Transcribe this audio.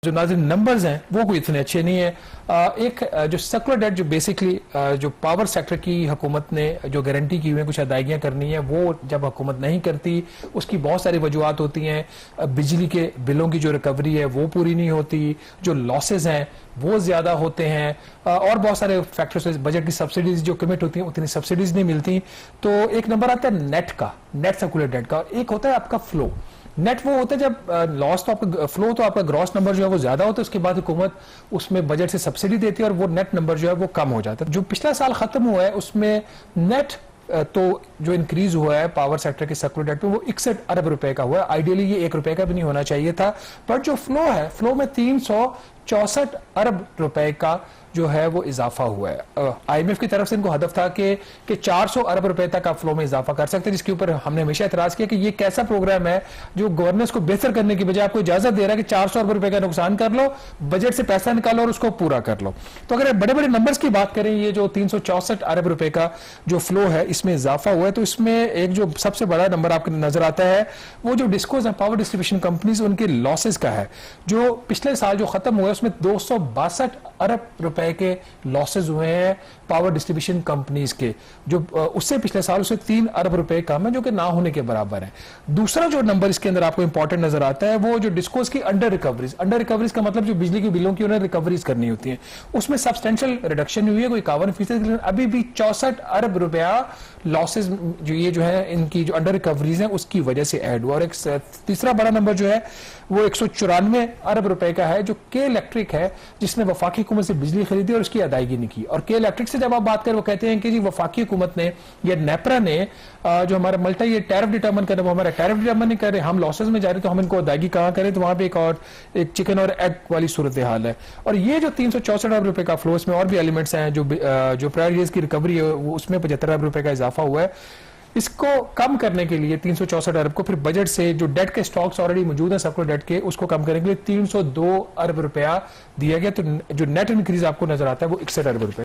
जो नाज़रीन नंबर्स हैं वो कोई इतने अच्छे नहीं है। एक जो सर्कुलर डेट जो बेसिकली जो पावर सेक्टर की हुकूमत ने जो गारंटी की हुई है कुछ अदायगियाँ करनी है, वो जब हुकूमत नहीं करती उसकी बहुत सारी वजूहत होती हैं। बिजली के बिलों की जो रिकवरी है वो पूरी नहीं होती, जो लॉसेज हैं वो ज़्यादा होते हैं, और बहुत सारे फैक्टर्स। बजट की सब्सिडीज जो कमिट होती हैं उतनी सब्सिडीज नहीं मिलती। तो एक नंबर आता है नेट का, नेट सर्कुलर डेट का, और एक होता है आपका फ्लो। नेट वो होता है जब लॉस तो आपका, फ्लो तो आपका ग्रॉस नंबर जो है वो ज्यादा होता है, उसके बाद हुकूमत उसमें बजट से सब्सिडी देती है और वो नेट नंबर जो है वो कम हो जाता है। जो पिछला साल खत्म हुआ है उसमें नेट तो जो इंक्रीज हुआ है पावर सेक्टर के सर्कुलर डेट पे वो 61 अरब रुपए का हुआ है। आइडियली ये 1 रुपए का भी नहीं होना चाहिए था, बट जो फ्लो है, फ्लो में 364 अरब रुपए का जो है वो इजाफा हुआ है। IMF की तरफ से इनको हदफ था कि 400 अरब रुपए तक आप फ्लो में इजाफा कर सकते हैं, जिसके ऊपर हमने हमेशा एतराज किया कि ये कैसा प्रोग्राम है जो गवर्नेंस को बेहतर करने की बजाय आपको इजाजत दे रहा है कि 400 अरब रुपए का नुकसान कर लो, बजट से पैसा निकालो और उसको पूरा कर लो। तो अगर बड़े बड़े नंबर्स की बात करें, ये जो 364 अरब रुपए का जो फ्लो है इसमें इजाफा हुआ है, तो इसमें एक जो सबसे बड़ा नंबर आपको नजर आता है वो जो डिस्कोज है पावर डिस्ट्रीब्यूशन कंपनीज, उनके लॉसेज का है। जो पिछले साल जो खत्म हुआ है उसमें 262 अरब रुपए के लॉसेज हुए हैं पावर डिस्ट्रीब्यूशन कंपनीज के, जो उससे पिछले साल उससे 3 अरब रुपए कम है, जो कि ना होने के बराबर है। दूसरा जो नंबर इसके अंदर आपको इंपॉर्टेंट नजर आता है वो जो डिस्कोस की अंडर रिकवरीज। अंडर रिकवरीज का मतलब जो बिजली के बिलों की उन्हें रिकवरीज करनी होती है, उसमें सब्सटेंशियल रिडक्शन हुई है, कोई 51%। अभी भी 64 अरब रुपया लॉसेज जो ये जो है इनकी जो अंडर रिकवरीज है उसकी वजह से ऐड हुआ। और एक तीसरा बड़ा नंबर जो है वो 194 अरब रुपए का है, जो के इलेक्ट्रिक है, जिसने वफाकी हुकूमत से बिजली खरीदी और उसकी अदायगी नहीं की। और के इलेक्ट्रिक से जब आप बात करें वो कहते हैं कि जी वफाकी हुकूमत ने या नेपरा ने जो हमारा मल्टा ये टैरिफ डिटर्मन कर रहे, वो हमारा टैरिफ डिटर्मन नहीं कर रहे, हम लॉसेज में जा रहे, तो हम इनको अदायगी कहां करें। तो वहां पे एक चिकन और एग वाली सूरत हाल है। और ये जो 364 अरब रुपए का फ्लो, इसमें और भी एलिमेंट्स हैं, जो प्रायर ईयर्स की रिकवरी है वो उसमें 75 अरब रुपए का इजाफा हुआ है। इसको कम करने के लिए 364 अरब को फिर बजट से जो डेट के स्टॉक्स ऑलरेडी मौजूद हैं सर्कुलर डेट के, उसको कम करने के लिए 302 अरब रुपया दिया गया। तो जो नेट इंक्रीज आपको नजर आता है वो 61 अरब रुपए।